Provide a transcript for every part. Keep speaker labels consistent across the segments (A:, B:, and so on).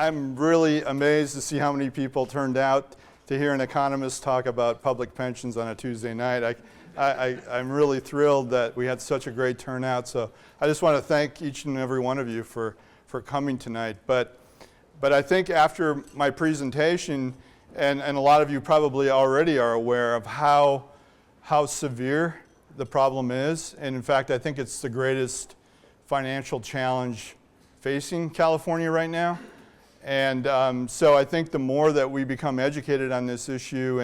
A: I'm really amazed to see how many people turned out to hear an economist talk about public pensions on a Tuesday night. I'm really thrilled that we had such a great turnout. So I just want to thank each and every one of you for coming tonight. But I think after my presentation, and a lot of you probably already are aware of how severe the problem is. And in fact, I think it's the greatest financial challenge facing California right now. And so I think the more that we become educated on this issue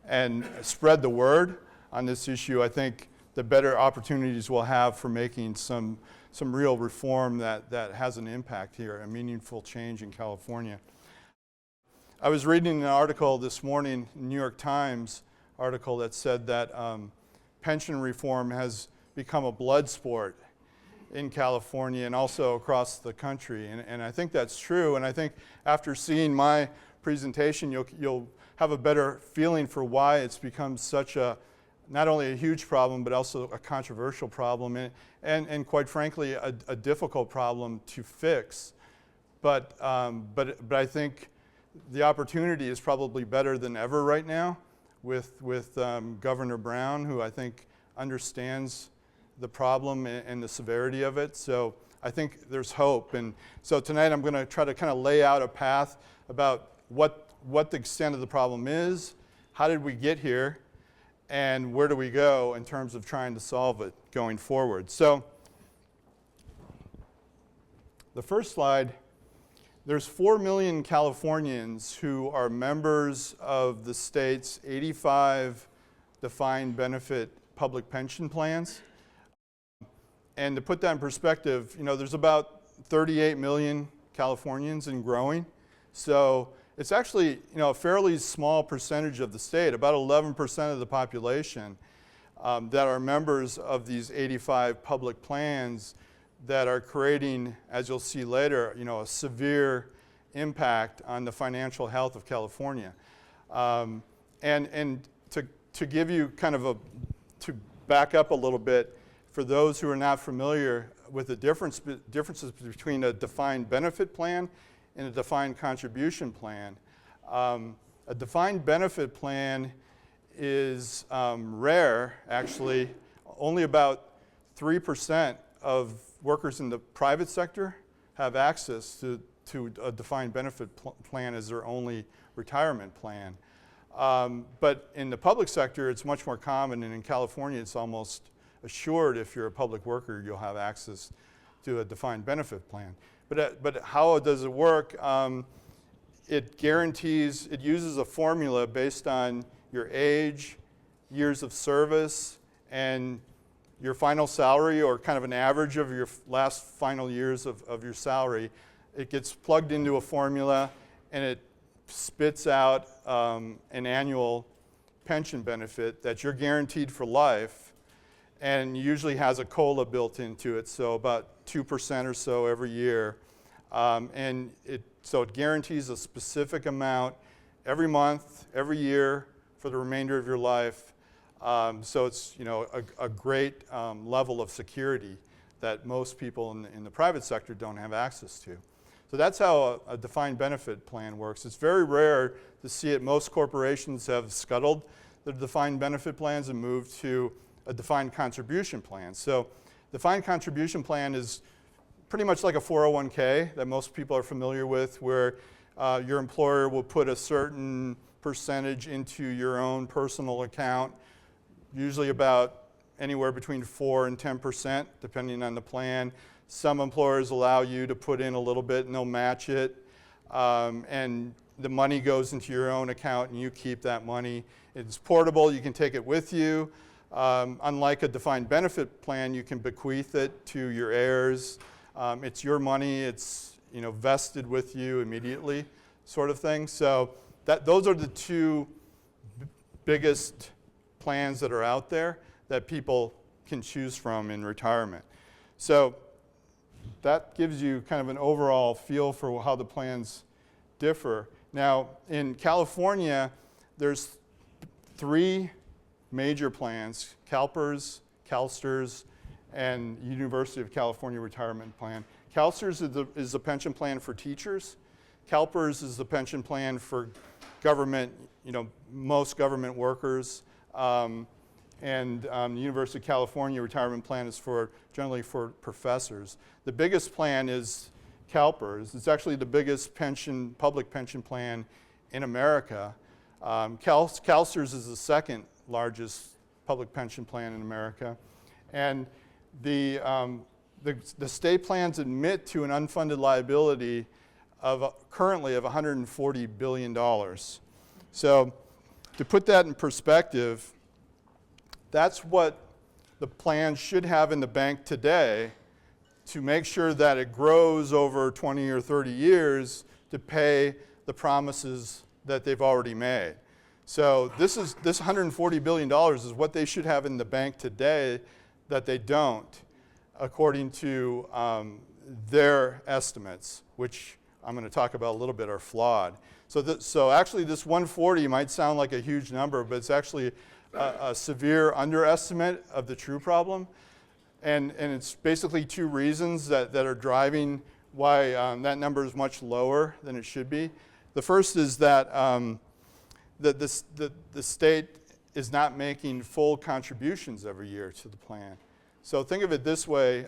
A: and spread the word on this issue, I think the better opportunities we'll have for making some real reform that has an impact here, a meaningful change in California. I was reading an article this morning, New York Times article, that said that pension reform has become a blood sport in California and also across the country. And I think that's true. And I think after seeing my presentation, you'll have a better feeling for why it's become such a, not only a huge problem, but also a controversial problem and quite frankly, a difficult problem to fix. But I think the opportunity is probably better than ever right now with Governor Brown, who I think understands the problem and the severity of it. So I think there's hope. And so tonight I'm going to try to kind of lay out a path about what the extent of the problem is, how did we get here, and where do we go in terms of trying to solve it going forward. So the first slide, there's 4 million Californians who are members of the state's 85 defined benefit public pension plans. And to put that in perspective, there's about 38 million Californians and growing. So it's actually, a fairly small percentage of the state, about 11% of the population that are members of these 85 public plans that are creating, as you'll see later, a severe impact on the financial health of California. And to give you kind of to back up a little bit, for those who are not familiar with the differences between a defined benefit plan and a defined contribution plan. A defined benefit plan is rare, actually. Only about 3% of workers in the private sector have access to a defined benefit plan as their only retirement plan. But in the public sector, it's much more common, and in California, it's almost assured if you're a public worker, you'll have access to a defined benefit plan. But how does it work? It guarantees, it uses a formula based on your age, years of service, and your final salary, or kind of an average of your last final years of your salary. It gets plugged into a formula, and it spits out an annual pension benefit that you're guaranteed for life, and usually has a COLA built into it, so about 2% or so every year. So it guarantees a specific amount every month, every year, for the remainder of your life. So it's a great level of security that most people in the private sector don't have access to. So that's how a defined benefit plan works. It's very rare to see it. Most corporations have scuttled the defined benefit plans and moved to a defined contribution plan. So defined contribution plan is pretty much like a 401k that most people are familiar with, where your employer will put a certain percentage into your own personal account, usually about anywhere between 4 and 10%, depending on the plan. Some employers allow you to put in a little bit and they'll match it. And the money goes into your own account and you keep that money. It's portable, you can take it with you. Unlike a defined benefit plan, you can bequeath it to your heirs. It's your money, it's vested with you immediately, sort of thing. So those are the two biggest plans that are out there that people can choose from in retirement. So that gives you kind of an overall feel for how the plans differ. Now, in California, there's 3 major plans: CalPERS, CalSTRS, and University of California Retirement Plan. CalSTRS is a pension plan for teachers. CalPERS is the pension plan for government, most government workers. And the University of California retirement plan is generally for professors. The biggest plan is CalPERS. It's actually the biggest public pension plan in America. CalSTRS is the second largest public pension plan in America. And the state plans admit to an unfunded liability currently of $140 billion. So to put that in perspective, that's what the plan should have in the bank today to make sure that it grows over 20 or 30 years to pay the promises that they've already made. So this $140 billion is what they should have in the bank today that they don't, according to their estimates, which I'm going to talk about a little bit, are flawed. So actually this 140 might sound like a huge number, but it's actually a severe underestimate of the true problem. And it's basically two reasons that are driving why that number is much lower than it should be. The first is that the state is not making full contributions every year to the plan. So think of it this way.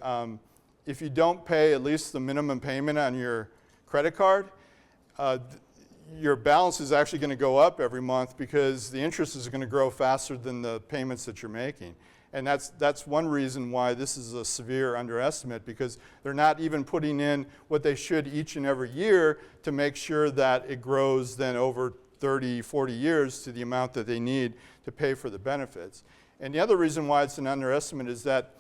A: If you don't pay at least the minimum payment on your credit card, your balance is actually going to go up every month because the interest is going to grow faster than the payments that you're making. And that's one reason why this is a severe underestimate, because they're not even putting in what they should each and every year to make sure that it grows then over 30, 40 years to the amount that they need to pay for the benefits. And the other reason why it's an underestimate is that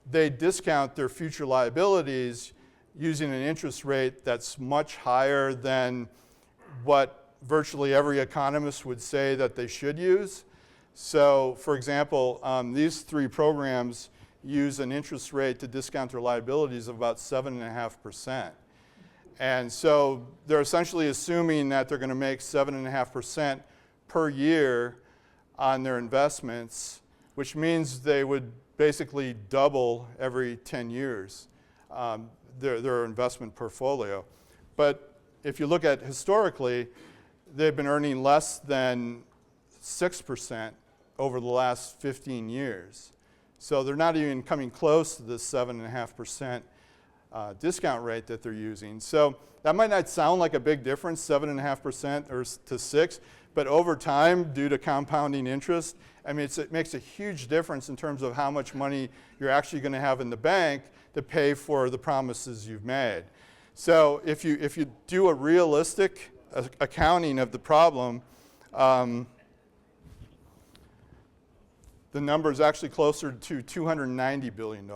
A: they discount their future liabilities using an interest rate that's much higher than what virtually every economist would say that they should use. So, for example, these three programs use an interest rate to discount their liabilities of about 7.5%. And so they're essentially assuming that they're going to make 7.5% per year on their investments, which means they would basically double every 10 years their investment portfolio. But if you look at historically, they've been earning less than 6% over the last 15 years. So they're not even coming close to the 7.5% discount rate that they're using. So that might not sound like a big difference, 7.5% or to 6%, but over time, due to compounding interest, I mean, it makes a huge difference in terms of how much money you're actually going to have in the bank to pay for the promises you've made. So if you do a realistic accounting of the problem, the number is actually closer to $290 billion.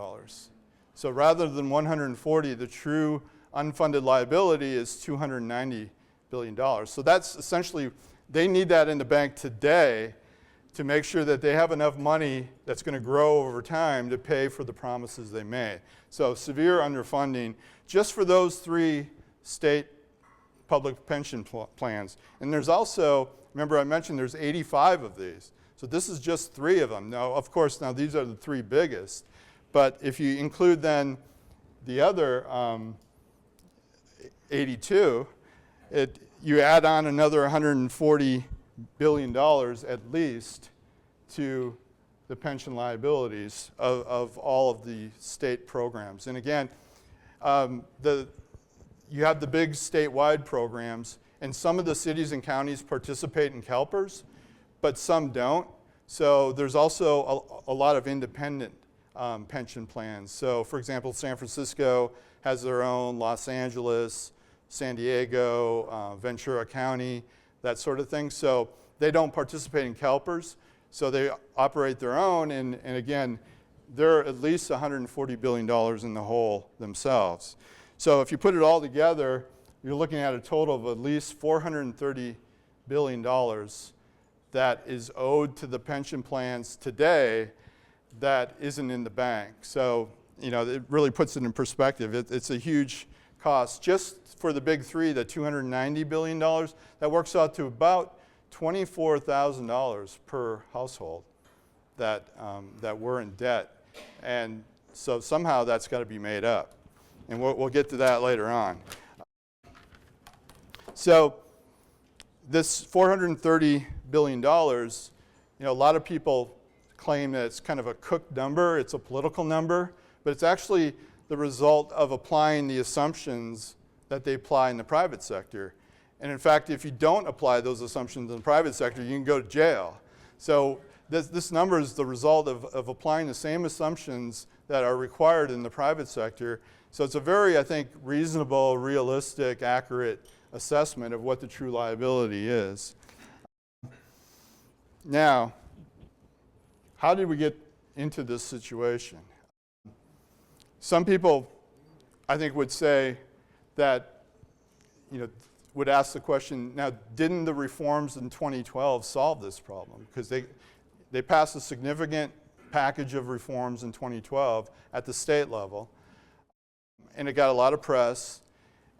A: So rather than 140, the true unfunded liability is $290 billion. So that's essentially, they need that in the bank today to make sure that they have enough money that's going to grow over time to pay for the promises they made. So severe underfunding just for those three state public pension plans. And there's also, remember I mentioned there's 85 of these. So this is just 3 of them. Now, of course, now these are the 3 biggest. But if you include then the other 82, you add on another $140 billion at least to the pension liabilities of all of the state programs. And again, you have the big statewide programs, and some of the cities and counties participate in CalPERS, but some don't. So there's also a lot of independent pension plans. So for example, San Francisco has their own, Los Angeles, San Diego, Ventura County, that sort of thing. So they don't participate in CalPERS, so they operate their own, and again, they're at least $140 billion in the hole themselves. So if you put it all together, you're looking at a total of at least $430 billion that is owed to the pension plans today that isn't in the bank. So, it really puts it in perspective. It's a huge cost. Just for the big 3, the $290 billion, that works out to about $24,000 per household that we're in debt. And so somehow that's got to be made up. And we'll get to that later on. So this $430 billion, a lot of people claim that it's kind of a cooked number, it's a political number, but it's actually the result of applying the assumptions that they apply in the private sector. And in fact, if you don't apply those assumptions in the private sector, you can go to jail. So this number is the result of applying the same assumptions that are required in the private sector. So it's a very, I think, reasonable, realistic, accurate assessment of what the true liability is. Now, how did we get into this situation? Some people, I think, would say that, would ask the question, now, didn't the reforms in 2012 solve this problem? Because they passed a significant package of reforms in 2012 at the state level, and it got a lot of press,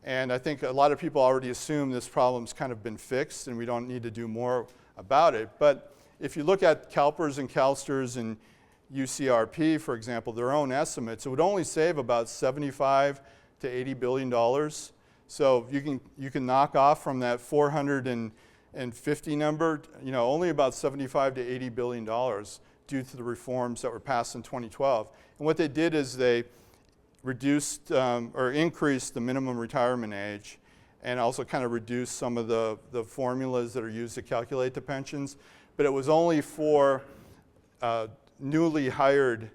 A: and I think a lot of people already assume this problem's kind of been fixed and we don't need to do more about it. But if you look at CalPERS and CalSTRS and UCRP, for example, their own estimates, it would only save about $75 to $80 billion. So you can knock off from that 450 number, only about $75 to $80 billion due to the reforms that were passed in 2012. And what they did is they reduced or increased the minimum retirement age and also kind of reduced some of the formulas that are used to calculate the pensions. But it was only for newly hired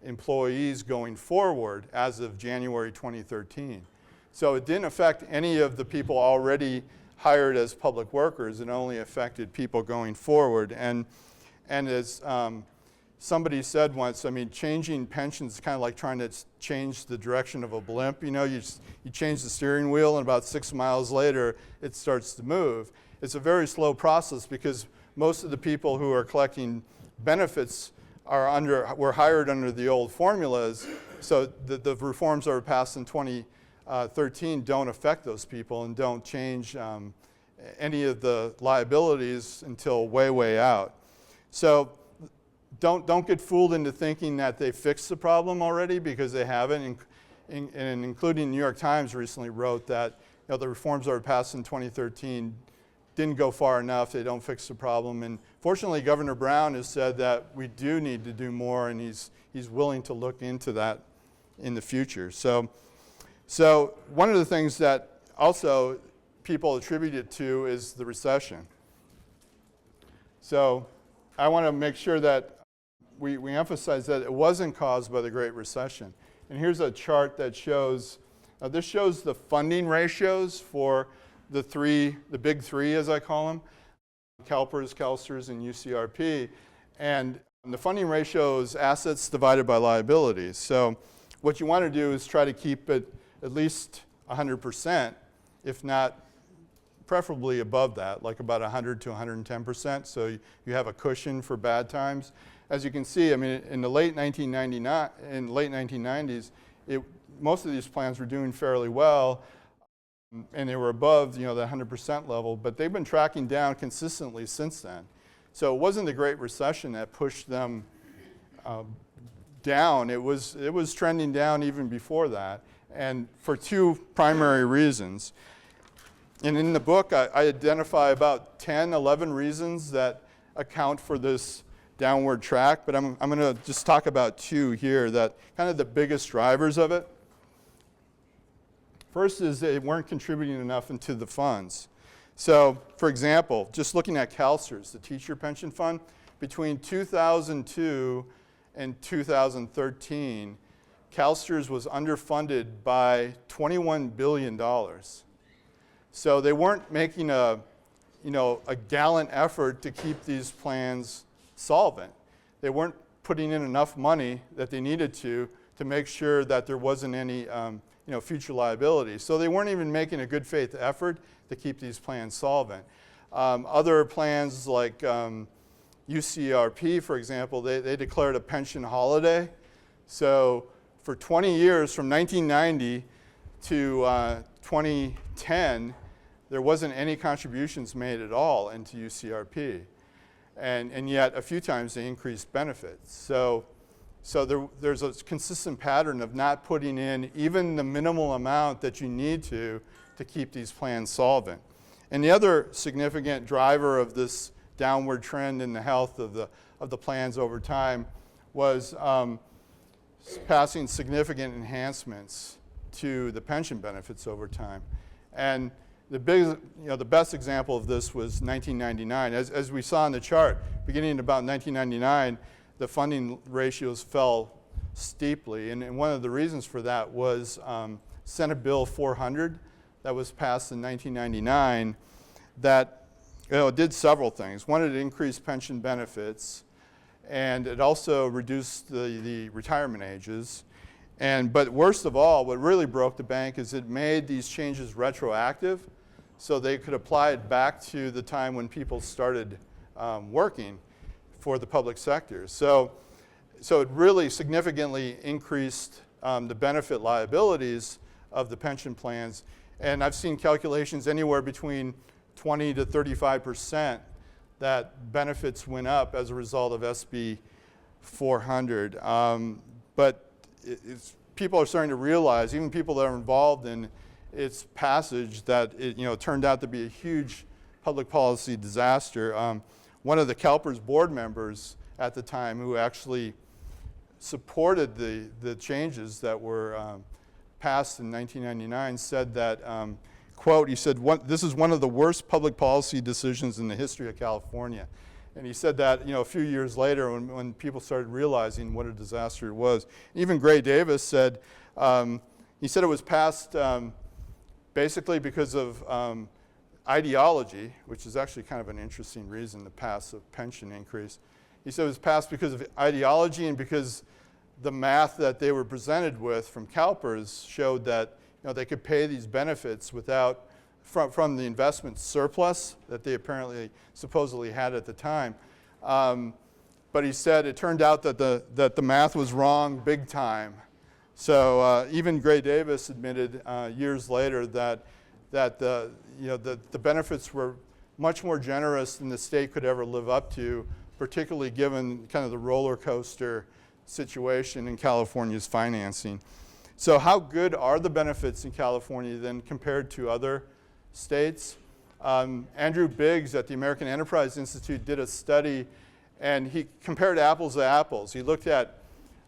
A: employees going forward as of January 2013. So it didn't affect any of the people already hired as public workers. It only affected people going forward. And as somebody said once, changing pensions is kind of like trying to change the direction of a blimp. You change the steering wheel and about 6 miles later it starts to move. It's a very slow process because most of the people who are collecting benefits were hired under the old formulas, so the reforms that were passed in 2013 don't affect those people and don't change any of the liabilities until way, way out. So don't get fooled into thinking that they fixed the problem already, because they haven't, and including New York Times recently wrote that the reforms that were passed in 2013 didn't go far enough, they don't fix the problem. And fortunately, Governor Brown has said that we do need to do more, and he's willing to look into that in the future. So one of the things that also people attribute it to is the recession. So I want to make sure that we emphasize that it wasn't caused by the Great Recession. And here's a chart that shows, this shows the funding ratios for the big three, as I call them, CalPERS, CalSTRS, and UCRP. And the funding ratio is assets divided by liabilities. So what you want to do is try to keep it at least 100%, if not preferably above that, like about 100 to 110%, so you have a cushion for bad times. As you can see, in the late 1990s, most of these plans were doing fairly well, and they were above the 100% level, but they've been tracking down consistently since then. So it wasn't the Great Recession that pushed them down. It was trending down even before that, and for two primary reasons. And in the book, I identify about 10, 11 reasons that account for this downward track, but I'm going to just talk about two here that kind of the biggest drivers of it. First is they weren't contributing enough into the funds. So, for example, just looking at CalSTRS, the teacher pension fund, between 2002 and 2013, CalSTRS was underfunded by $21 billion. So they weren't making a gallant effort to keep these plans solvent. They weren't putting in enough money that they needed to make sure that there wasn't any future liability. So they weren't even making a good faith effort to keep these plans solvent. Other plans like UCRP, for example, they declared a pension holiday. So for 20 years, from 1990 to 2010, there wasn't any contributions made at all into UCRP. And yet, a few times they increased benefits. So there's a consistent pattern of not putting in even the minimal amount that you need to keep these plans solvent. And the other significant driver of this downward trend in the health of the plans over time was passing significant enhancements to the pension benefits over time. And the best example of this was 1999. As we saw in the chart, beginning in about 1999, the funding ratios fell steeply. And one of the reasons for that was Senate Bill 400 that was passed in 1999 that did several things. One, it increased pension benefits, and it also reduced the retirement ages. But worst of all, what really broke the bank is it made these changes retroactive, so they could apply it back to the time when people started working for the public sector. So it really significantly increased the benefit liabilities of the pension plans. And I've seen calculations anywhere between 20 to 35% that benefits went up as a result of SB 400. But people are starting to realize, even people that are involved in its passage, that it turned out to be a huge public policy disaster. One of the CalPERS board members at the time, who actually supported the changes that were passed in 1999, said that, quote, he said, "This is one of the worst public policy decisions in the history of California." And he said that a few years later when people started realizing what a disaster it was. Even Gray Davis said, he said it was passed basically because of ideology, which is actually kind of an interesting reason to pass a pension increase. He said it was passed because of ideology and because the math that they were presented with from CalPERS showed that they could pay these benefits without from the investment surplus that they supposedly had at the time. But he said it turned out that the math was wrong big time. So even Gray Davis admitted years later that the benefits were much more generous than the state could ever live up to, particularly given kind of the roller coaster situation in California's financing. So how good are the benefits in California then compared to other states? Andrew Biggs at the American Enterprise Institute did a study, and he compared apples to apples. He looked at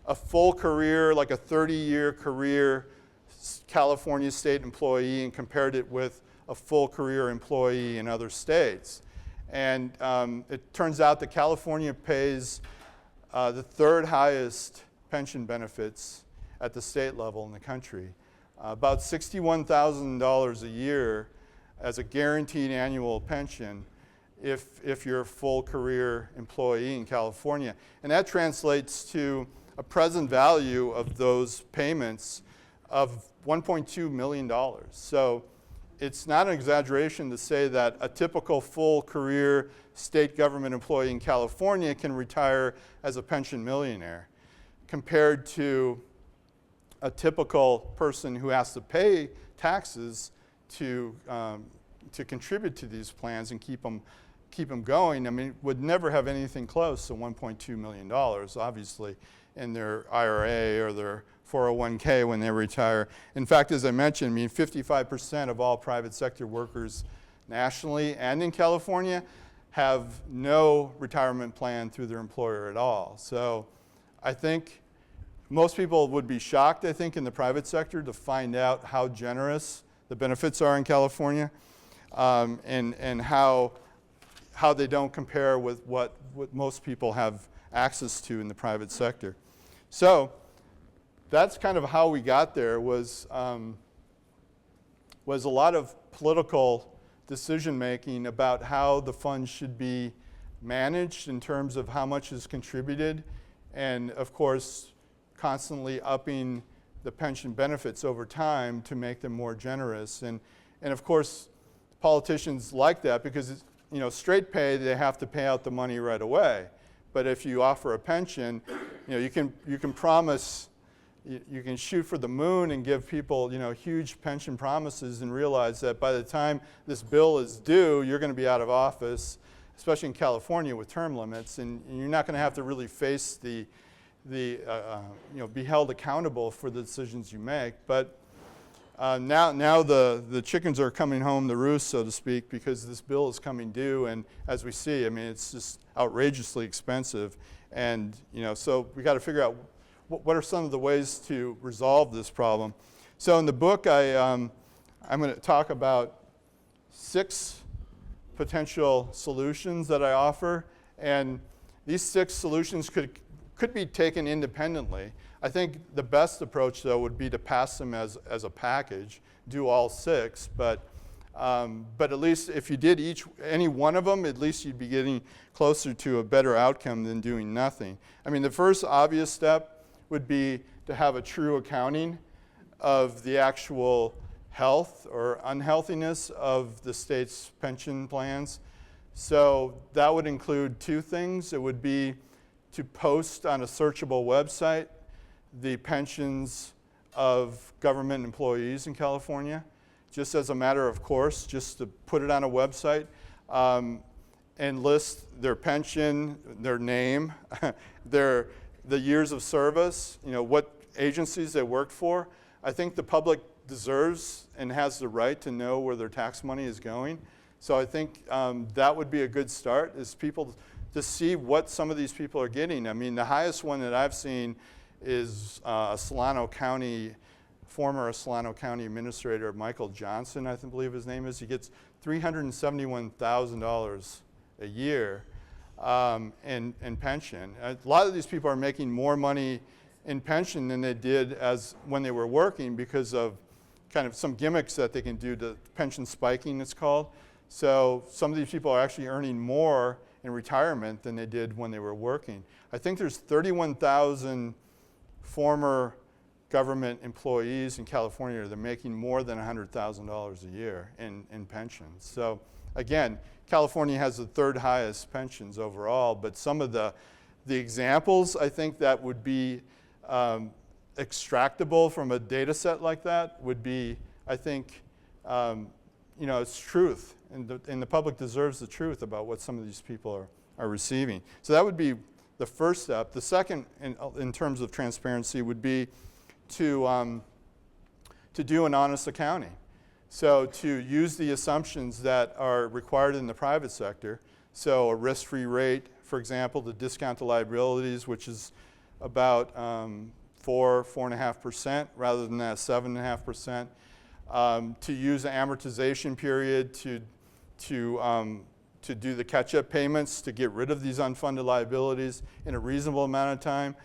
A: a full career, like a 30-year career California state employee, and compared it with a full career employee in other states. And it turns out that California pays the third highest pension benefits at the state level in the country. About $61,000 a year as a guaranteed annual pension if you're a full career employee in California. And that translates to a present value of those payments of $1.2 million. So it's not an exaggeration to say that a typical full career state government employee in California can retire as a pension millionaire, compared to a typical person who has to pay taxes to contribute to these plans and keep them going. I mean, would never have anything close to $1.2 million, obviously, in their IRA or their 401k when they retire. In fact, as I mentioned, 55% of all private sector workers nationally and in California have no retirement plan through their employer at all. So I think most people would be shocked, I think, in the private sector to find out how generous the benefits are in California, and how they don't compare with what most people have access to in the private sector. So that's kind of how we got there, was a lot of political decision making about how the funds should be managed in terms of how much is contributed, and of course constantly upping the pension benefits over time to make them more generous. And of course politicians like that because straight pay, they have to pay out the money right away. But if you offer a pension, you can promise, you can shoot for the moon and give people huge pension promises and realize that by the time this bill is due, you're going to be out of office, especially in California with term limits, and you're not going to have to really face be held accountable for the decisions you make. But now the chickens are coming home to roost, so to speak, because this bill is coming due, and as we see, I mean, it's just outrageously expensive, and so we got to figure out what are some of the ways to resolve this problem. So in the book, I'm going to talk about 6 potential solutions that I offer, and these 6 solutions could be taken independently. I think the best approach, though, would be to pass them as a package, do all 6, but at least if you did any one of them, at least you'd be getting closer to a better outcome than doing nothing. I mean, the first obvious step would be to have a true accounting of the actual health or unhealthiness of the state's pension plans. So that would include 2 things. It would be to post on a searchable website the pensions of government employees in California, just as a matter of course, just to put it on a website and list their pension, their name, the years of service, what agencies they worked for. I think the public deserves and has the right to know where their tax money is going. So I think that would be a good start, is people to see what some of these people are getting. I mean, the highest one that I've seen is former Solano County Administrator Michael Johnson, I believe his name is. He gets $371,000 a year in pension. A lot of these people are making more money in pension than they did when they were working because of kind of some gimmicks that they can do to pension spiking, it's called. So some of these people are actually earning more in retirement than they did when they were working. I think there's 31,000 former government employees in California that are making more than $100,000 a year in pensions. So again, California has the 3rd highest pensions overall, but some of the examples I think that would be extractable from a data set like that would be, I think, it's truth, and the public deserves the truth about what some of these people are receiving. So that would be the first step. The second, in terms of transparency, would be to do an honest accounting. So to use the assumptions that are required in the private sector. So a risk-free rate, for example, to discount the liabilities, which is about 4.5% rather than that 7.5%. To use an amortization period to do the catch-up payments to get rid of these unfunded liabilities in a reasonable amount of time.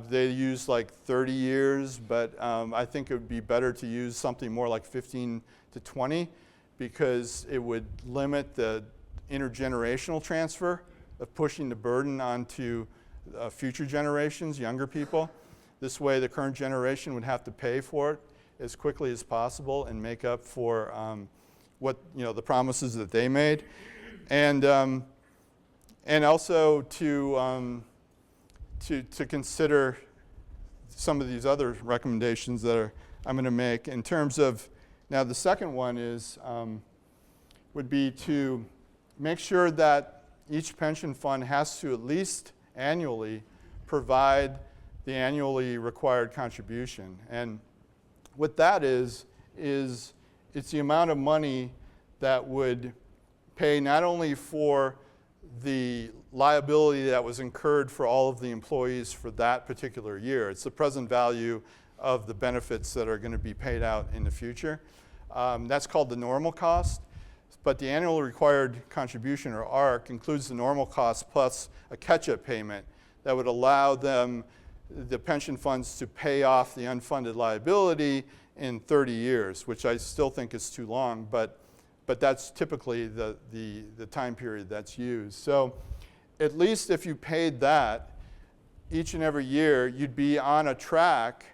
A: They use like 30 years, but I think it would be better to use something more like 15 to 20 because it would limit the intergenerational transfer of pushing the burden onto future generations, younger people. This way the current generation would have to pay for it as quickly as possible and make up for the promises that they made, and also to consider some of these other recommendations that I'm going to make in terms of. Now the second one would be to make sure that each pension fund has to at least annually provide the annually required contribution. And what that is it's the amount of money that would pay not only for the liability that was incurred for all of the employees for that particular year. It's the present value of the benefits that are going to be paid out in the future. That's called the normal cost. But the annual required contribution, or ARC, includes the normal cost plus a catch-up payment that would allow the pension funds to pay off the unfunded liability in 30 years, which I still think is too long, but that's typically the time period that's used. So at least if you paid that each and every year, you'd be on a track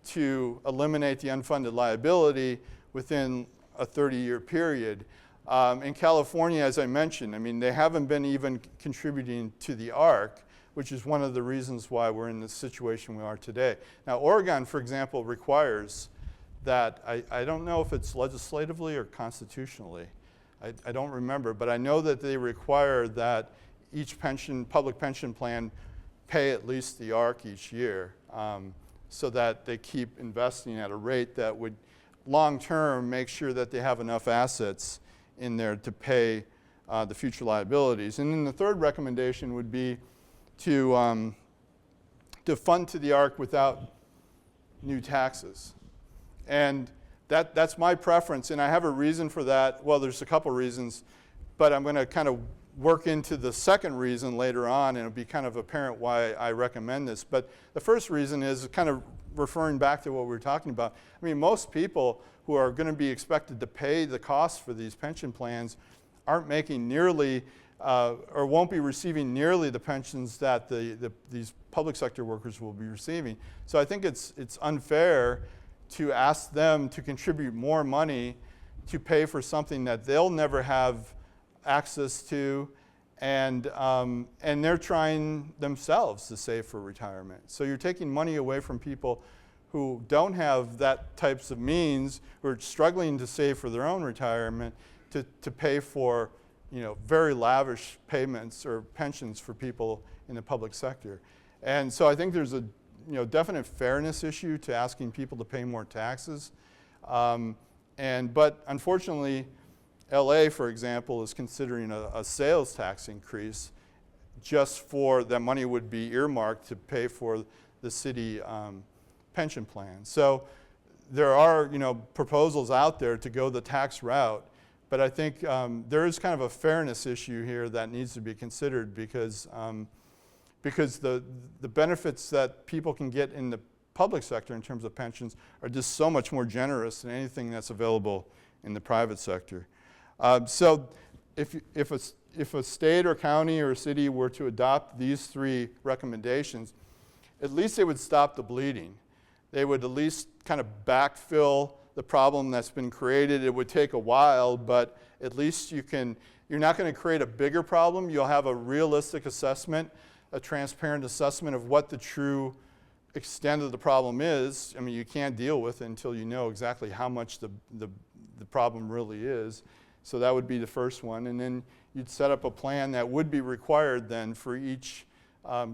A: to eliminate the unfunded liability within a 30-year period. In California, as I mentioned, I mean, they haven't been even contributing to the ARC, which is one of the reasons why we're in the situation we are today. Now, Oregon, for example, requires that, I don't know if it's legislatively or constitutionally. I don't remember, but I know that they require that each public pension plan pay at least the ARC each year so that they keep investing at a rate that would long term make sure that they have enough assets in there to pay the future liabilities. And then the third recommendation would be to fund to the ARC without new taxes. And that's my preference, and I have a reason for that. Well, there's a couple reasons, but I'm going to kind of work into the second reason later on, and it'll be kind of apparent why I recommend this. But the first reason is kind of referring back to what we were talking about. I mean, most people who are going to be expected to pay the costs for these pension plans aren't making nearly or won't be receiving nearly the pensions that these public sector workers will be receiving. So I think it's unfair to ask them to contribute more money to pay for something that they'll never have access to, and they're trying themselves to save for retirement. So you're taking money away from people who don't have that types of means, who are struggling to save for their own retirement, to pay for very lavish payments or pensions for people in the public sector. And so I think there's a definite fairness issue to asking people to pay more taxes. But unfortunately, LA, for example, is considering a sales tax increase just for that money would be earmarked to pay for the city pension plan. So there are proposals out there to go the tax route, but I think there is kind of a fairness issue here that needs to be considered because the benefits that people can get in the public sector in terms of pensions are just so much more generous than anything that's available in the private sector. So if a state or county or city were to adopt these three recommendations, at least they would stop the bleeding. They would at least kind of backfill the problem that's been created. It would take a while, but at least you're not going to create a bigger problem. You'll have a realistic assessment, a transparent assessment of what the true extent of the problem is. I mean, you can't deal with it until you know exactly how much the problem really is. So that would be the first one. And then you'd set up a plan that would be required then for each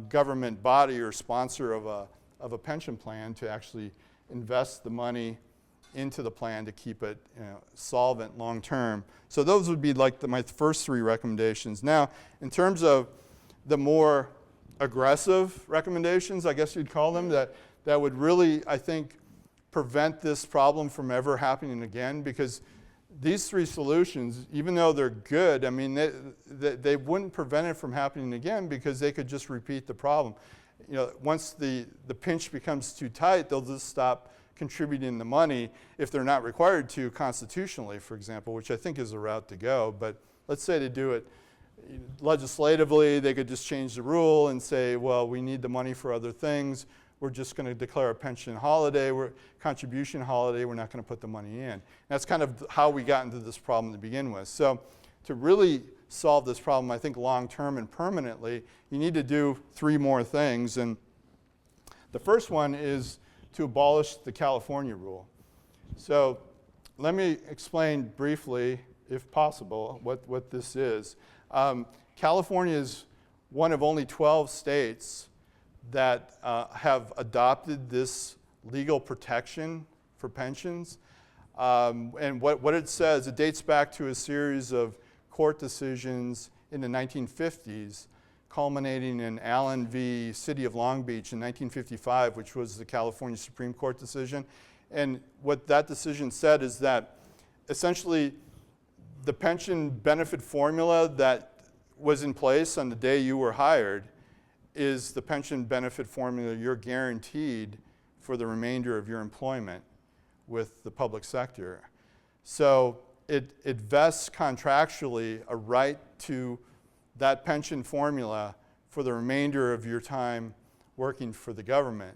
A: government body or sponsor of a pension plan to actually invest the money into the plan to keep it solvent long term. So those would be like my first three recommendations. Now, in terms of the more aggressive recommendations, I guess you'd call them, that would really, I think, prevent this problem from ever happening again, because these three solutions, even though they're good, I mean, they wouldn't prevent it from happening again because they could just repeat the problem. Once the pinch becomes too tight, they'll just stop contributing the money if they're not required to constitutionally, for example, which I think is the route to go. But let's say they do it legislatively, they could just change the rule and say, well, we need the money for other things. We're just going to declare a pension holiday, contribution holiday, we're not going to put the money in. That's kind of how we got into this problem to begin with. So to really solve this problem, I think long-term and permanently, you need to do three more things. And the first one is to abolish the California rule. So let me explain briefly, if possible, what this is. California is one of only 12 states that have adopted this legal protection for pensions. And what it says, it dates back to a series of court decisions in the 1950s, culminating in Allen v. City of Long Beach in 1955, which was the California Supreme Court decision. And what that decision said is that essentially the pension benefit formula that was in place on the day you were hired is the pension benefit formula you're guaranteed for the remainder of your employment with the public sector. So it vests contractually a right to that pension formula for the remainder of your time working for the government.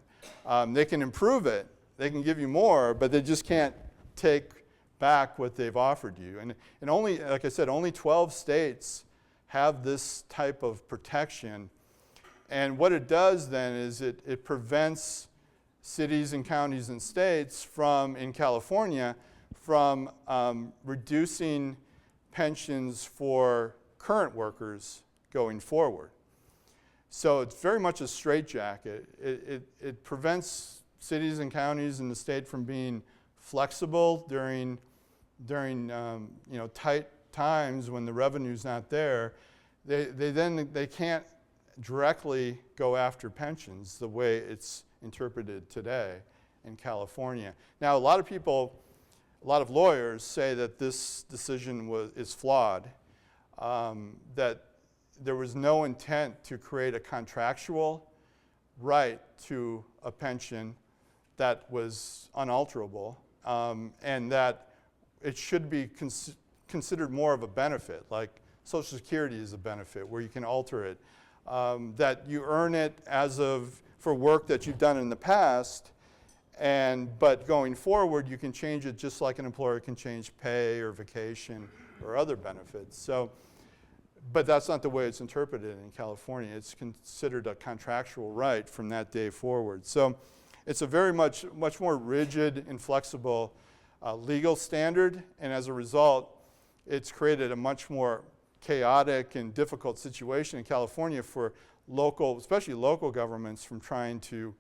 A: They can improve it, they can give you more, but they just can't take back what they've offered you. And only, like I said, only 12 states have this type of protection. And what it does then is it prevents cities and counties and states from, in California, from reducing pensions for current workers going forward. So it's very much a straitjacket. It prevents cities and counties in the state from being flexible during tight times when the revenue's not there. They can't directly go after pensions the way it's interpreted today in California. Now, a lot of lawyers say that this decision is flawed, that there was no intent to create a contractual right to a pension that was unalterable, and that it should be considered more of a benefit, like Social Security is a benefit where you can alter it, that you earn it for work that you've done in the past, but going forward you can change it just like an employer can change pay or vacation or other benefits. But that's not the way it's interpreted in California. It's considered a contractual right from that day forward. So it's a very much more rigid and flexible legal standard, and as a result, it's created a much more chaotic and difficult situation in California for especially local governments, from trying to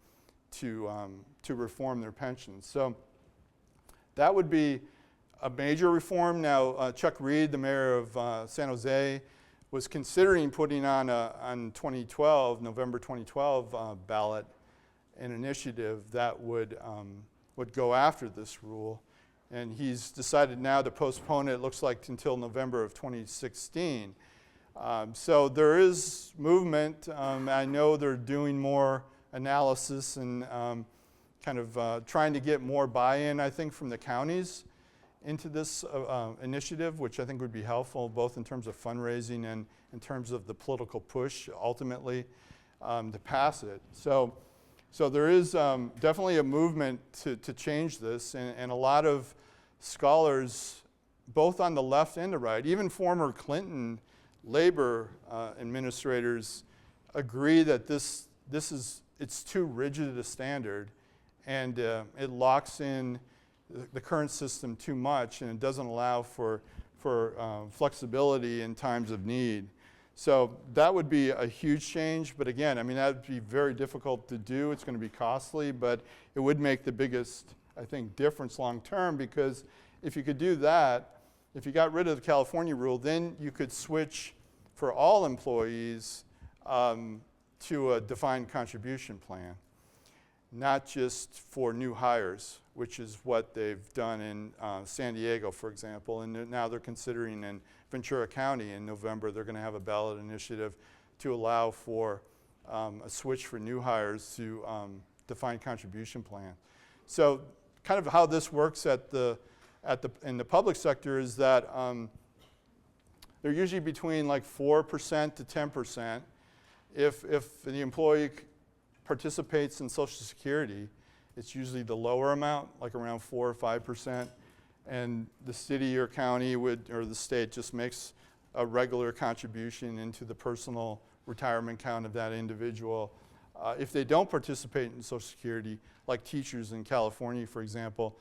A: reform their pensions. So that would be a major reform. Now, Chuck Reed, the mayor of San Jose, was considering putting on November 2012 ballot an initiative that would go after this rule. And he's decided now to postpone it, looks like, until November of 2016. So there is movement. I know they're doing more analysis and trying to get more buy-in, I think, from the counties into this initiative, which I think would be helpful both in terms of fundraising and in terms of the political push ultimately to pass it. So there is definitely a movement to change this, and a lot of scholars, both on the left and the right, even former Clinton labor administrators, agree that it's too rigid a standard, and it locks in the current system too much, and it doesn't allow for flexibility in times of need. So that would be a huge change, but again, I mean, that would be very difficult to do. It's going to be costly, but it would make the biggest, I think, difference long term, because if you could do that, if you got rid of the California rule, then you could switch for all employees to a defined contribution plan, not just for new hires, which is what they've done in San Diego, for example, and now they're considering in Ventura County in November, they're going to have a ballot initiative to allow for a switch for new hires to defined contribution plan. So kind of how this works in the public sector is that they're usually between like 4% to 10%. If the employee participates in Social Security, it's usually the lower amount, like around 4 or 5%, and the city or county or the state just makes a regular contribution into the personal retirement account of that individual. If they don't participate in Social Security, like teachers in California, for example,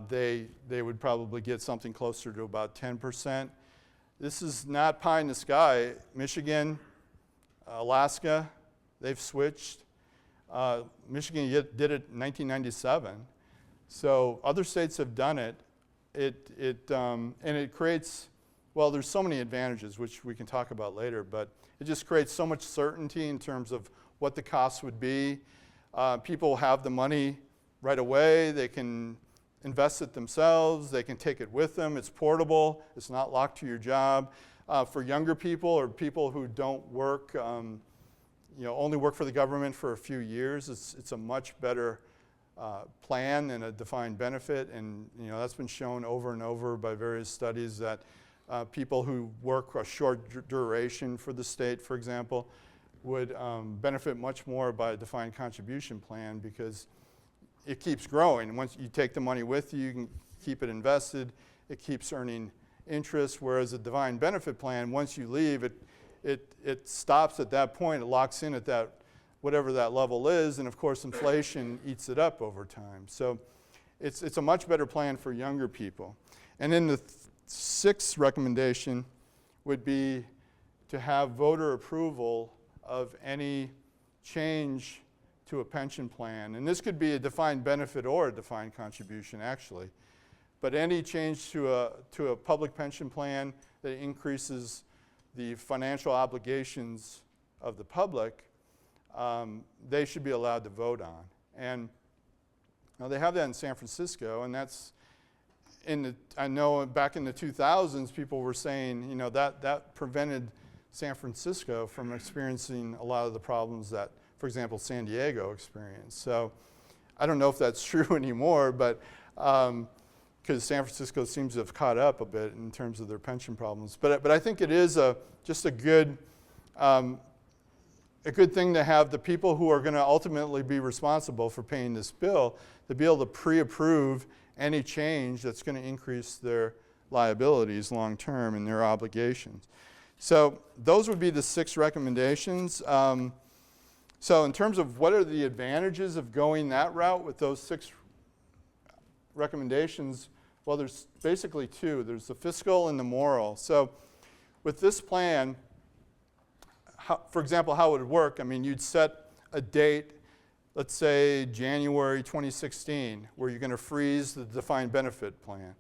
A: they would probably get something closer to about 10%. This is not pie in the sky. Michigan, Alaska, they've switched. Michigan did it in 1997. So other states have done it. And it creates, well, there's so many advantages, which we can talk about later, but it just creates so much certainty in terms of what the costs would be. People have the money right away. They can invest it themselves. They can take it with them. It's portable. It's not locked to your job. For younger people or people who don't work, only work for the government for a few years, it's a much better plan and a defined benefit, and that's been shown over and over by various studies that people who work a short duration for the state, for example, would benefit much more by a defined contribution plan, because it keeps growing. Once you take the money with you, you can keep it invested. It keeps earning interest, whereas a defined benefit plan, once you leave, it stops at that point. It locks in at that whatever that level is, and of course inflation eats it up over time. So it's a much better plan for younger people. And then the sixth recommendation would be to have voter approval of any change to a pension plan. And this could be a defined benefit or a defined contribution, actually. But any change to a public pension plan that increases the financial obligations of the public, they should be allowed to vote on. And now they have that in San Francisco, and that's I know back in the 2000s, people were saying, that prevented San Francisco from experiencing a lot of the problems that, for example, San Diego experienced. So I don't know if that's true anymore, but because San Francisco seems to have caught up a bit in terms of their pension problems. But I think it is just a good thing to have the people who are going to ultimately be responsible for paying this bill to be able to pre-approve any change that's going to increase their liabilities long term and their obligations. So those would be the 6 recommendations. So in terms of what are the advantages of going that route with those 6 recommendations, well, there's basically 2. There's the fiscal and the moral. So with this plan, for example, how it would work, you'd set a date, let's say January 2016, where you're going to freeze the defined benefit plan.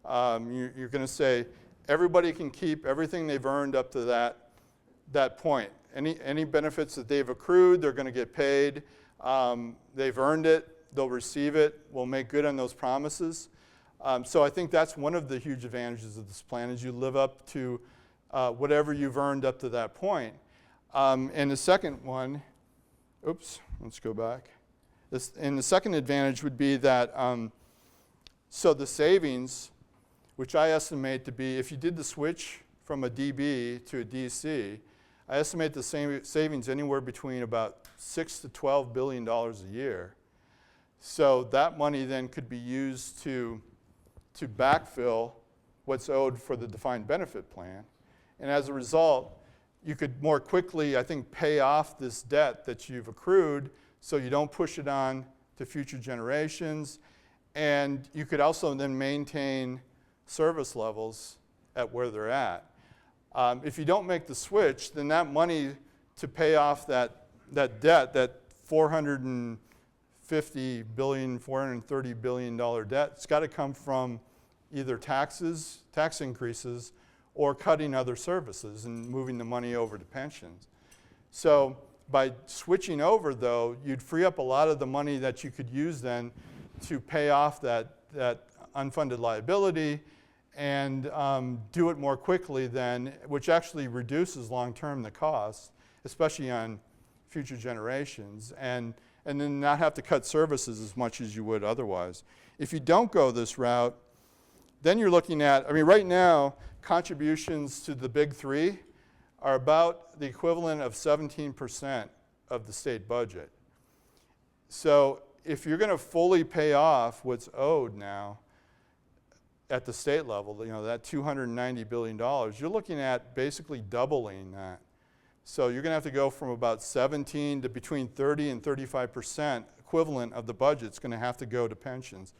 A: You're going to say everybody can keep everything they've earned up to that point. Any benefits that they've accrued, they're going to get paid. They've earned it, they'll receive it, we'll make good on those promises. So I think that's one of the huge advantages of this plan, is you live up to whatever you've earned up to that point. And the second one, let's go back. And the second advantage would be that, so the savings, which I estimate to be, if you did the switch from a DB to a DC, I estimate the savings anywhere between about $6 to $12 billion a year. So that money then could be used to backfill what's owed for the defined benefit plan. And as a result, you could more quickly, I think, pay off this debt that you've accrued so you don't push it on to future generations. And you could also then maintain service levels at where they're at. If you don't make the switch, then that money to pay off that debt, that $450 billion, $430 billion debt, it's got to come from either tax increases, or cutting other services and moving the money over to pensions. So by switching over, though, you'd free up a lot of the money that you could use then to pay off that unfunded liability and do it more quickly then, which actually reduces long-term the cost, especially on future generations, and then not have to cut services as much as you would otherwise. If you don't go this route, then you're looking at, right now, contributions to the big 3 are about the equivalent of 17% of the state budget. So if you're going to fully pay off what's owed now at the state level, that $290 billion, you're looking at basically doubling that. So you're going to have to go from about 17 to between 30 and 35% equivalent of the budget's going to have to go to pensions.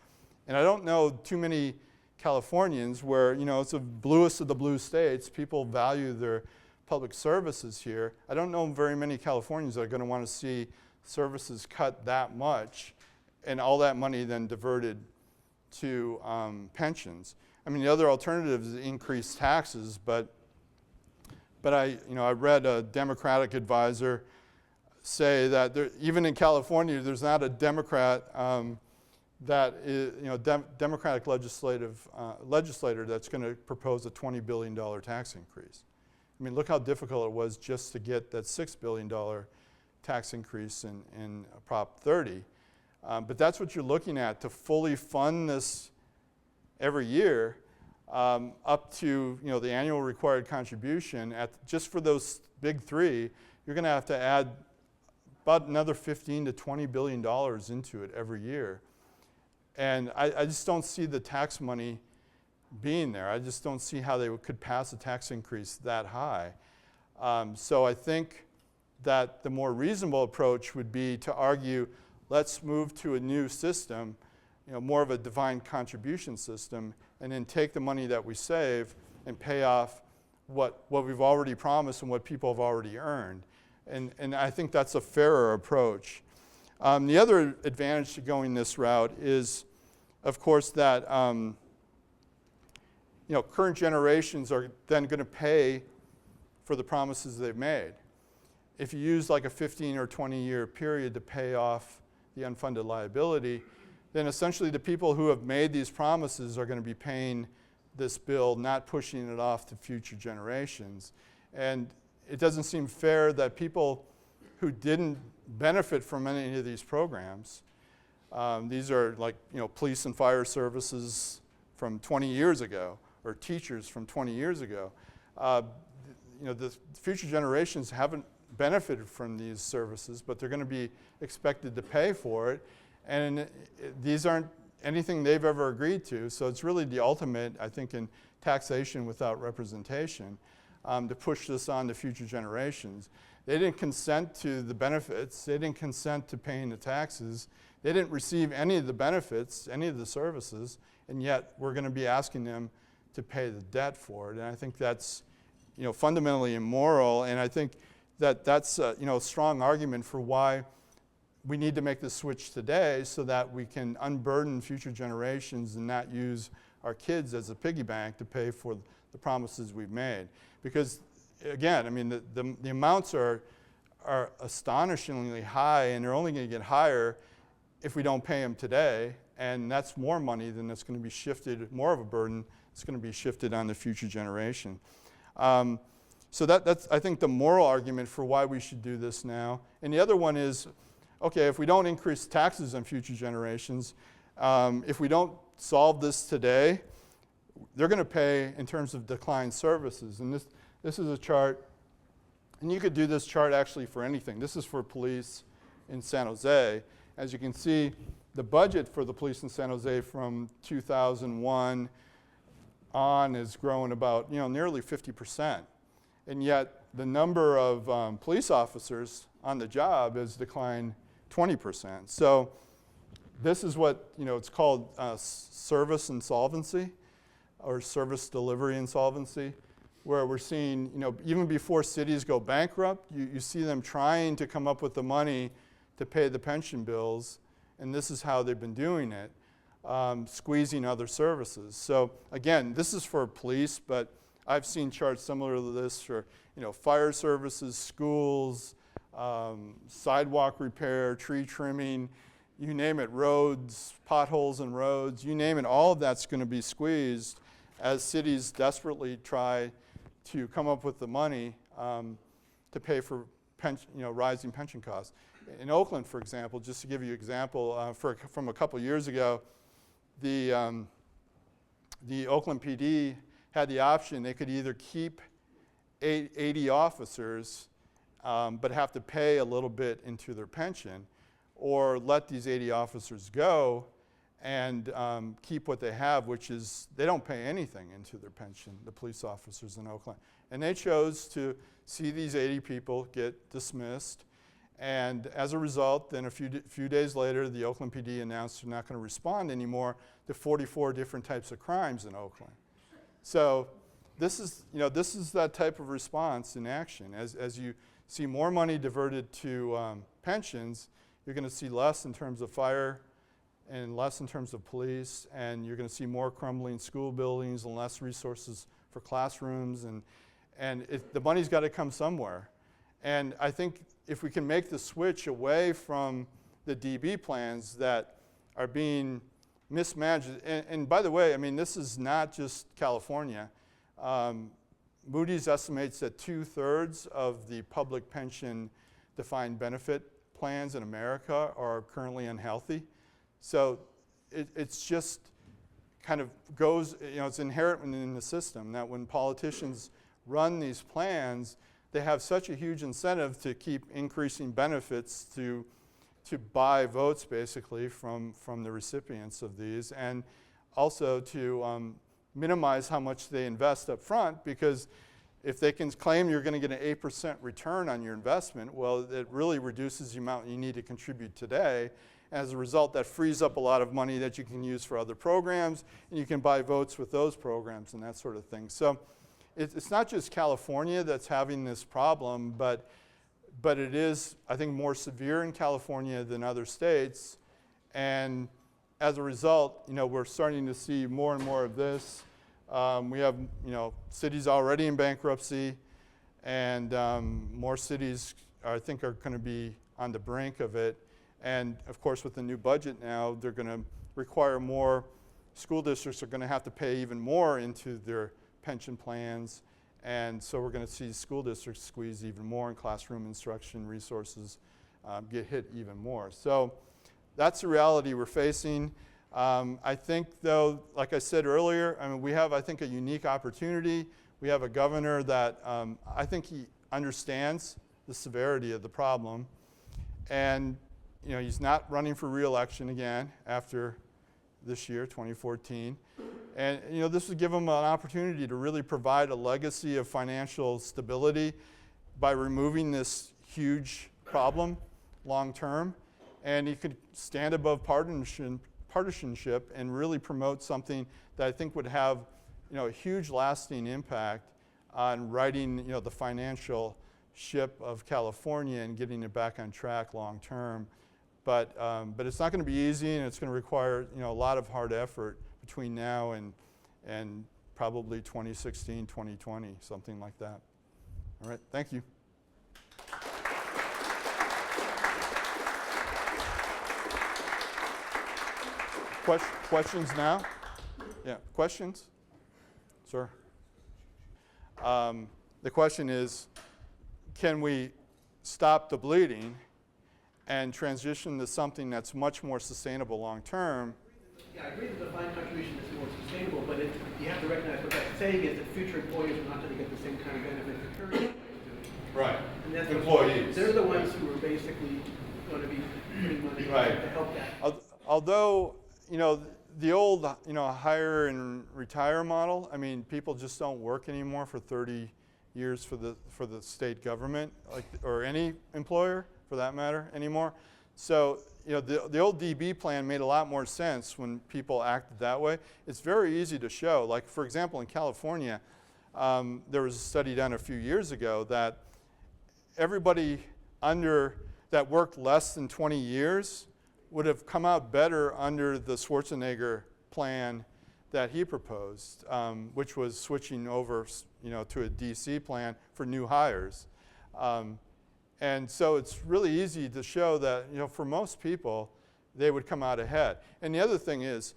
A: And I don't know too many Californians where, it's the bluest of the blue states. People value their public services here. I don't know very many Californians that are going to want to see services cut that much and all that money then diverted to pensions. The other alternative is increased taxes, but I read a Democratic advisor say that even in California, there's not a Democrat that is, Democratic legislator that's going to propose a $20 billion tax increase. Look how difficult it was just to get that $6 billion tax increase in Prop 30. But that's what you're looking at to fully fund this every year, up to the annual required contribution. Just for those big 3, you're going to have to add about another $15 to $20 billion into it every year. And I just don't see the tax money being there. I just don't see how they could pass a tax increase that high. So I think that the more reasonable approach would be to argue, let's move to a new system, more of a defined contribution system, and then take the money that we save and pay off what we've already promised and what people have already earned. And I think that's a fairer approach. The other advantage to going this route is, of course, that current generations are then going to pay for the promises they've made. If you use like a 15 or 20-year period to pay off the unfunded liability, then essentially the people who have made these promises are going to be paying this bill, not pushing it off to future generations. And it doesn't seem fair that people who didn't benefit from any of these programs, these are like police and fire services from 20 years ago, or teachers from 20 years ago. The future generations haven't benefited from these services, but they're going to be expected to pay for it. And these aren't anything they've ever agreed to. So it's really the ultimate, I think, in taxation without representation, to push this on to future generations. They didn't consent to the benefits. They didn't consent to paying the taxes. They didn't receive any of the benefits, any of the services, and yet we're going to be asking them to pay the debt for it. And I think that's fundamentally immoral, and I think that that's a strong argument for why we need to make the switch today so that we can unburden future generations and not use our kids as a piggy bank to pay for the promises we've made. Because again, I mean, the amounts are astonishingly high, and they're only going to get higher if we don't pay them today, and that's more money than that's going to be shifted, more of a burden that's going to be shifted on the future generation. So that's, I think, the moral argument for why we should do this now. And the other one is, okay, if we don't increase taxes on future generations, if we don't solve this today, they're going to pay in terms of declined services. And this is a chart, and you could do this chart actually for anything. This is for police in San Jose. As you can see, the budget for the police in San Jose from 2001 on is growing about nearly 50%. And yet the number of police officers on the job has declined 20%. So this is what it's called service insolvency, or service delivery insolvency, where we're seeing even before cities go bankrupt, you see them trying to come up with the money to pay the pension bills, and this is how they've been doing it, squeezing other services. So again, this is for police, but I've seen charts similar to this for fire services, schools, sidewalk repair, tree trimming, you name it, roads, potholes in roads, you name it, all of that's going to be squeezed as cities desperately try to come up with the money to pay for rising pension costs. In Oakland, for example, just to give you an example, from a couple years ago, the Oakland PD had the option. They could either keep 80 officers but have to pay a little bit into their pension, or let these 80 officers go and keep what they have, which is they don't pay anything into their pension, the police officers in Oakland. And they chose to see these 80 people get dismissed. And as a result, then a few days later, the Oakland PD announced they're not going to respond anymore to 44 different types of crimes in Oakland. So this is that type of response in action. As you see more money diverted to pensions, you're going to see less in terms of fire and less in terms of police, and you're going to see more crumbling school buildings and less resources for classrooms, and the money's got to come somewhere. And I think if we can make the switch away from the DB plans that are being mismanaged, and by the way, I mean, this is not just California. Moody's estimates that 2/3 of the public pension defined benefit plans in America are currently unhealthy. So it's just kind of goes, it's inherent in the system that when politicians run these plans, they have such a huge incentive to keep increasing benefits to buy votes basically from the recipients of these, and also to minimize how much they invest up front, because if they can claim you're going to get an 8% return on your investment, well, it really reduces the amount you need to contribute today. As a result, that frees up a lot of money that you can use for other programs, and you can buy votes with those programs and that sort of thing. So it's not just California that's having this problem, but but it is, I think, more severe in California than other states. And as a result, we're starting to see more and more of this. We have, cities already in bankruptcy, and more cities, I think, are going to be on the brink of it. And of course, with the new budget now, they're going to require more. School districts are going to have to pay even more into their pension plans. And so we're going to see school districts squeeze even more in classroom instruction resources, get hit even more. So that's the reality we're facing. I think, though, like I said earlier, we have, I think, a unique opportunity. We have a governor that I think he understands the severity of the problem. And he's not running for re-election again after this year, 2014. And this would give him an opportunity to really provide a legacy of financial stability by removing this huge problem long term. And he could stand above partisanship and really promote something that I think would have a huge lasting impact on righting the financial ship of California and getting it back on track long term. But it's not going to be easy, and it's going to require a lot of hard effort between now and probably 2016, 2020, something like that. All right, thank you. Questions now? Yeah, questions? Sir? The question is, can we stop the bleeding and transition to something that's much more sustainable long term?
B: Yeah, I agree that the defined contribution is more sustainable, but you have to recognize what that's saying is that future employers are not going to get the same kind of benefits that current employees do.
A: Right.
B: And that's
A: employees.
B: They're the ones who are basically going to be putting money to help that.
A: Although, the old, hire and retire model, people just don't work anymore for 30 years for the state government, or any employer for that matter anymore. So, the old DB plan made a lot more sense when people acted that way. It's very easy to show. Like, for example, in California, there was a study done a few years ago that everybody that worked less than 20 years would have come out better under the Schwarzenegger plan that he proposed, which was switching over, to a DC plan for new hires. And so it's really easy to show that, for most people, they would come out ahead. And the other thing is,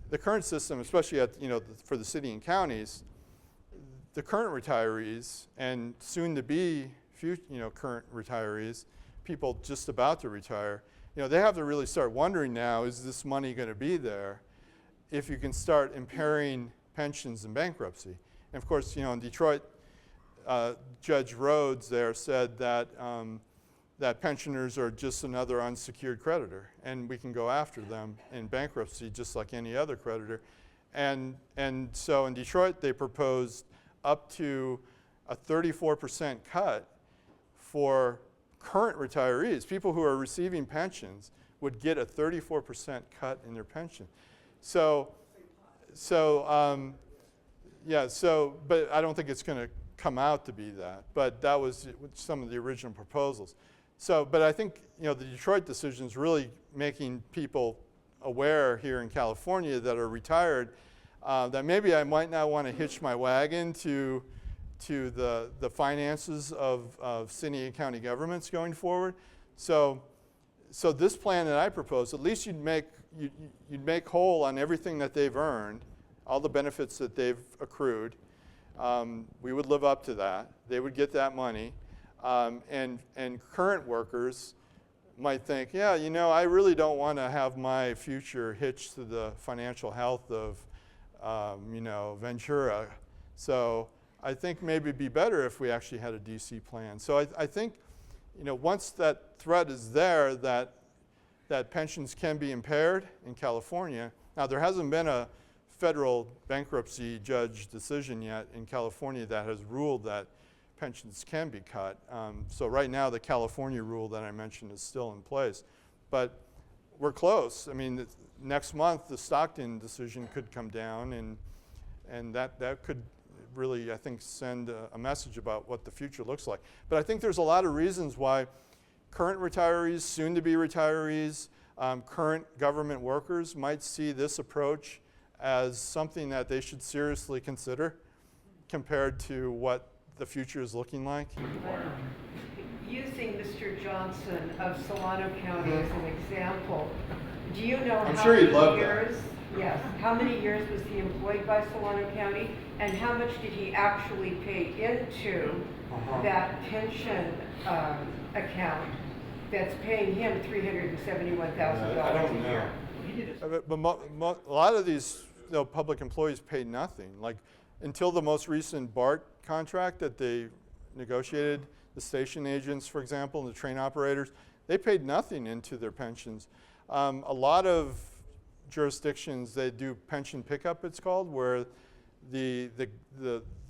A: the current system, especially at, for the city and counties, the current retirees and soon to be current retirees, people just about to retire, they have to really start wondering now, is this money going to be there if you can start impairing pensions in bankruptcy? And of course, in Detroit, Judge Rhodes there said that that pensioners are just another unsecured creditor, and we can go after them in bankruptcy just like any other creditor. And so in Detroit, they proposed up to a 34% cut for current retirees. People who are receiving pensions would get a 34% cut in their pension. But I don't think it's going to come out to be that. But that was some of the original proposals. But I think the Detroit decision is really making people aware here in California that are retired that maybe I might not want to hitch my wagon to the finances of city and county governments going forward. So this plan that I propose, at least you'd make whole on everything that they've earned, all the benefits that they've accrued. We would live up to that. They would get that money. And current workers might think, yeah, I really don't want to have my future hitched to the financial health of, Ventura. So I think maybe it'd be better if we actually had a DC plan. So I think, once that threat is there that pensions can be impaired in California. Now, there hasn't been a federal bankruptcy judge decision yet in California that has ruled that pensions can be cut. So right now, the California rule that I mentioned is still in place. But we're close. Next month, the Stockton decision could come down, and that could really, I think, send a message about what the future looks like. But I think there's a lot of reasons why current retirees, soon-to-be retirees, current government workers might see this approach as something that they should seriously consider compared to what the future is looking like.
C: Using Mr. Johnson of Solano County as an example, do you know
A: I'm
C: how
A: sure
C: many
A: he'd love
C: years? Yes. How many years was he employed by Solano County, and how much did he actually pay into that pension account that's paying him $371,000
A: I don't
C: a
A: know.
C: year?
A: But a lot of these public employees pay nothing. Like until the most recent BART contract that they negotiated, the station agents, for example, and the train operators, they paid nothing into their pensions. A lot of jurisdictions, they do pension pickup, it's called, where the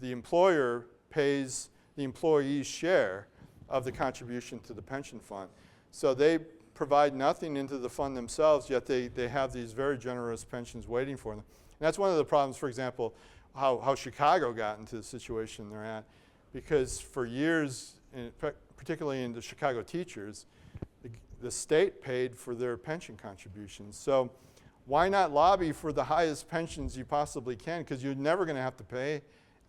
A: employer pays the employee's share of the contribution to the pension fund. So they provide nothing into the fund themselves, yet they have these very generous pensions waiting for them. And that's one of the problems, for example, how Chicago got into the situation they're at. Because for years, particularly in the Chicago teachers, the state paid for their pension contributions. So why not lobby for the highest pensions you possibly can? Because you're never going to have to pay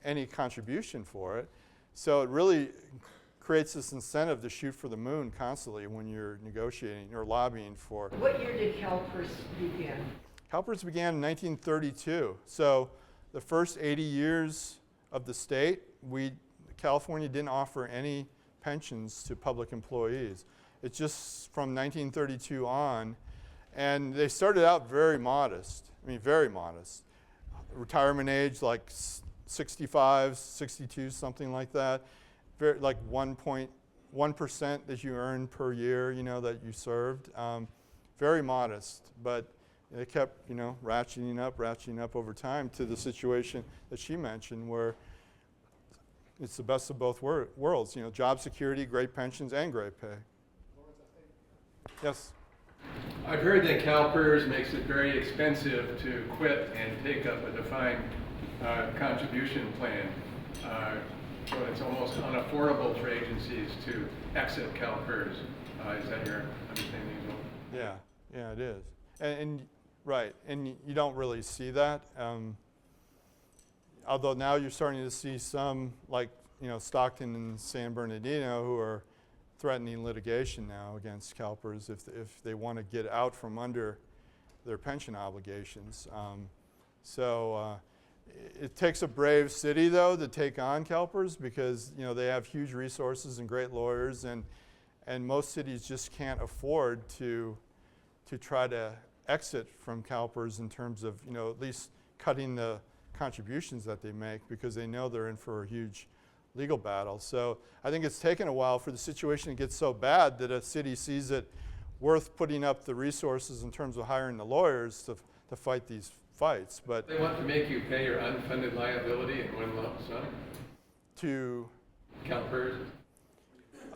A: any contribution for it. So it really creates this incentive to shoot for the moon constantly when you're negotiating or lobbying for.
C: What year did CalPERS begin?
A: CalPERS began in 1932. So the first 80 years of the state, California didn't offer any pensions to public employees. It's just from 1932 on, and they started out very modest. I mean, very modest. Retirement age like 65, 62, something like that. Very, like 1.1% that you earn per year, that you served. Very modest, but they kept, ratcheting up over time to the situation that she mentioned, where it's the best of both worlds. Job security, great pensions, and great pay. Yes.
D: I've heard that CalPERS makes it very expensive to quit and take up a defined contribution plan. So it's almost unaffordable for agencies to exit CalPERS. Is that your understanding as well?
A: Yeah, it is. And right, and you don't really see that. Although now you're starting to see some, like Stockton and San Bernardino, who are threatening litigation now against CalPERS if they want to get out from under their pension obligations. It takes a brave city, though, to take on CalPERS because they have huge resources and great lawyers, and most cities just can't afford to try to exit from CalPERS in terms of at least cutting the contributions that they make, because they know they're in for a huge legal battle. So I think it's taken a while for the situation to get so bad that a city sees it worth putting up the resources in terms of hiring the lawyers to fight these fights. But
D: they want to make you pay your unfunded liability in one lump sum?
A: To
D: CalPERS?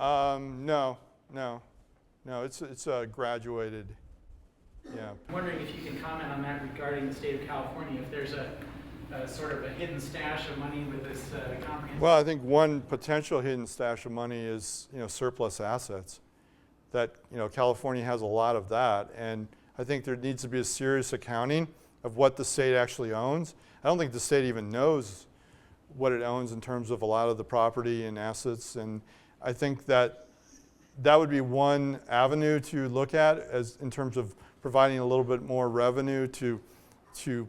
A: No. It's a graduated. Yeah.
E: I'm wondering if you can comment on that regarding the state of California, if there's a sort of a hidden stash of money with this comprehensive.
A: Well, I think one potential hidden stash of money is surplus assets. That California has a lot of that, and I think there needs to be a serious accounting of what the state actually owns. I don't think the state even knows what it owns in terms of a lot of the property and assets, and I think that would be one avenue to look at as in terms of providing a little bit more revenue to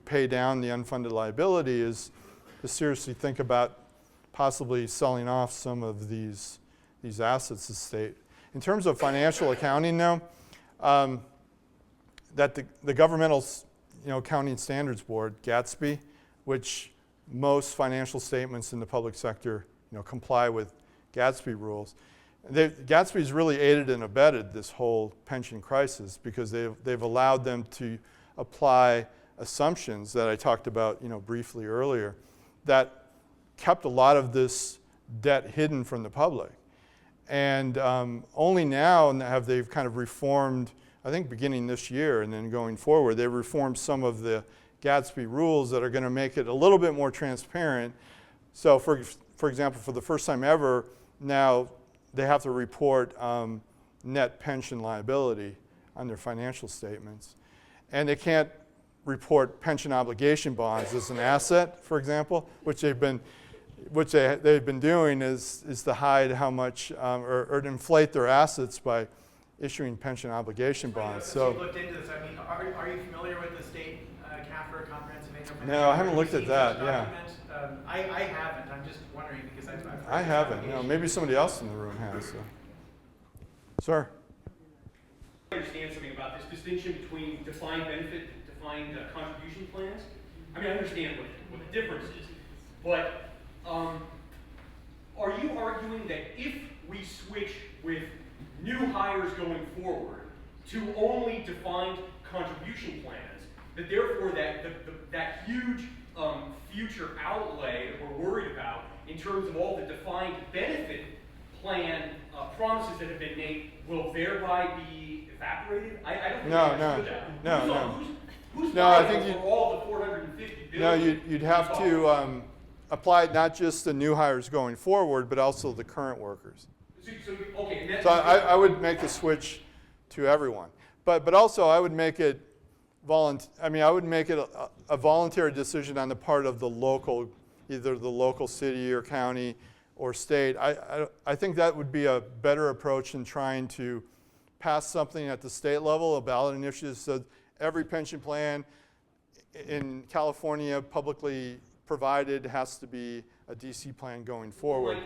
A: pay down the unfunded liability, is to seriously think about possibly selling off some of these assets to the state. In terms of financial accounting now, that the Governmental Accounting Standards Board, GATSB, which most financial statements in the public sector comply with GATSB rules. GATSB's really aided and abetted this whole pension crisis because they've allowed them to apply assumptions that I talked about briefly earlier that kept a lot of this debt hidden from the public. And only now have they kind of reformed, I think beginning this year and then going forward, they've reformed some of the GATSB rules that are going to make it a little bit more transparent So for example, for the first time ever, now they have to report net pension liability on their financial statements. And they can't report pension obligation bonds as an asset, for example, which they've been doing is to hide how much or to inflate their assets by issuing pension obligation bonds.
E: So you looked into this. I mean, are you familiar with the state CalPERS comprehensive income?
A: No, I haven't looked at that. Yeah.
E: I haven't. I'm just wondering because I've heard
A: I haven't. No, maybe somebody else in the room has. So. Sir.
F: I understand something about this distinction between defined benefit, defined contribution plans. I mean, I understand what the difference is, but are you arguing that if we switch with new hires going forward to only defined contribution plans, that therefore that huge future outlay that we're worried about in terms of all the defined benefit plan promises that have been made will thereby be evaporated? I don't think I understood that. Who's
A: I think
F: for all the 450 billion?
A: No, you'd have to apply it not just to new hires going forward, but also the current workers. So I would make the switch to everyone, but also I would make it I would make it a voluntary decision on the part of the local, either the local city or county or state. I think that would be a better approach than trying to pass something at the state level, a ballot initiative, so every pension plan in California publicly provided has to be a DC plan going forward.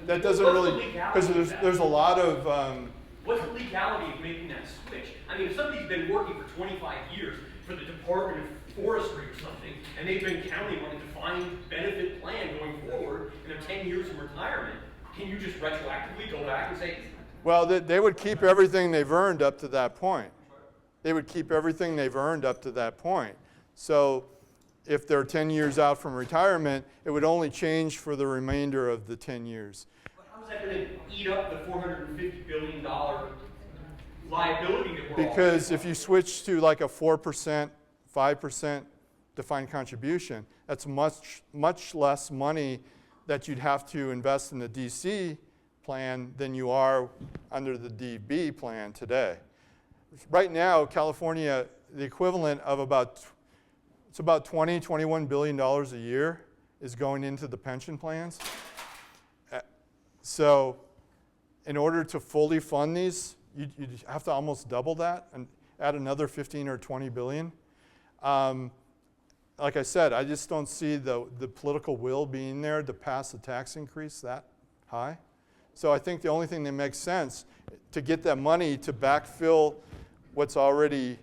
A: That doesn't really, because there's a lot of...
F: What's the legality of making that switch? I mean, if somebody's been working for 25 years for the Department of Forestry or something, and they've been counting on a defined benefit plan going forward, and they're 10 years from retirement, can you just retroactively go back and say...
A: Well, they would keep everything they've earned up to that point. They would keep everything they've earned up to that point. So if they're 10 years out from retirement, it would only change for the remainder of the 10 years.
F: How is that going to eat up the $450 billion liability that we're
A: Because if you switch to like a 4%, 5% defined contribution, that's much less money that you'd have to invest in the DC plan than you are under the DB plan today. Right now, California, the equivalent of about 21 billion dollars a year is going into the pension plans. So in order to fully fund these, you'd have to almost double that and add another 15 or 20 billion. Like I said, I just don't see the political will being there to pass a tax increase that high. So I think the only thing that makes sense to get that money to backfill what's already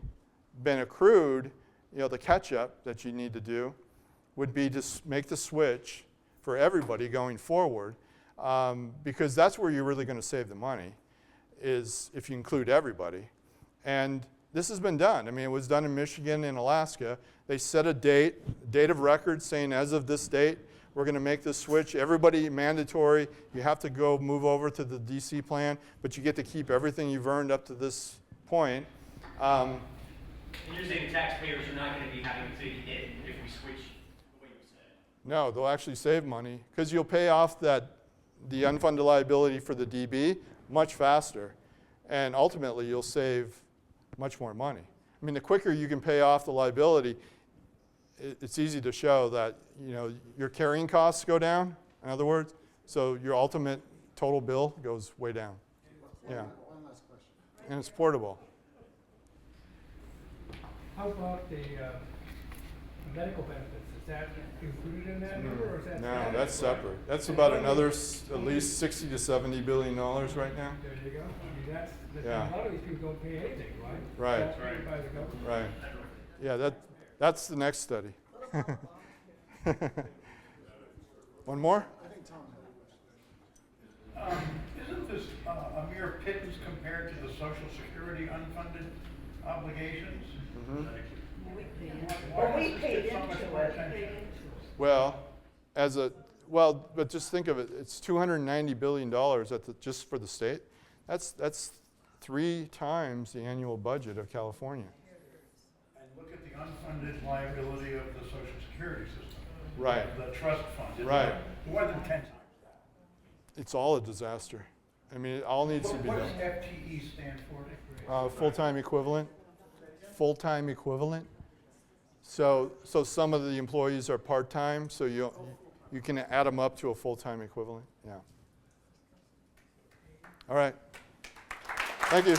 A: been accrued, the catch-up that you need to do, would be to make the switch for everybody going forward, because that's where you're really going to save the money, is if you include everybody. And this has been done. I mean, it was done in Michigan and Alaska. They set a date of record saying as of this date, we're going to make this switch. Everybody mandatory. You have to go move over to the DC plan, but you get to keep everything you've earned up to this point.
F: And you're saying taxpayers are not going to be having a big hit if we switch the way you said?
A: No, they'll actually save money because you'll pay off the unfunded liability for the DB much faster, and ultimately you'll save much more money. I mean, the quicker you can pay off the liability, it's easy to show that your carrying costs go down, in other words, so your ultimate total bill goes way down. Yeah.
G: One last question.
A: And it's portable.
H: How about the medical benefits? Is that included in that number, or is that?
A: No, that's separate. That's about another at least 60 to 70 billion dollars right now.
H: There you go. I mean,
A: Yeah.
H: a lot of these people don't pay anything, right?
A: Right.
H: It's all paid by the government.
A: Right. Yeah, that's the next study. One more?
G: I think Tom had a question.
I: Isn't this a mere pittance compared to the Social Security unfunded obligations?
A: Mm-hmm.
I: Why does this get so much more attention?
A: Well, but just think of it. It's $290 billion just for the state. That's 3 times the annual budget of California.
I: And look at the unfunded liability of the Social Security system.
A: Right.
I: The trust fund. It's
A: Right.
I: More than 10 times that.
A: It's all a disaster. I mean, it all needs to be
I: What does
A: done.
I: FTE stand for?
A: Full-time equivalent. Full-time equivalent. So some of the employees are part-time, so you can add them up to a full-time equivalent. Yeah. All right. Thank you.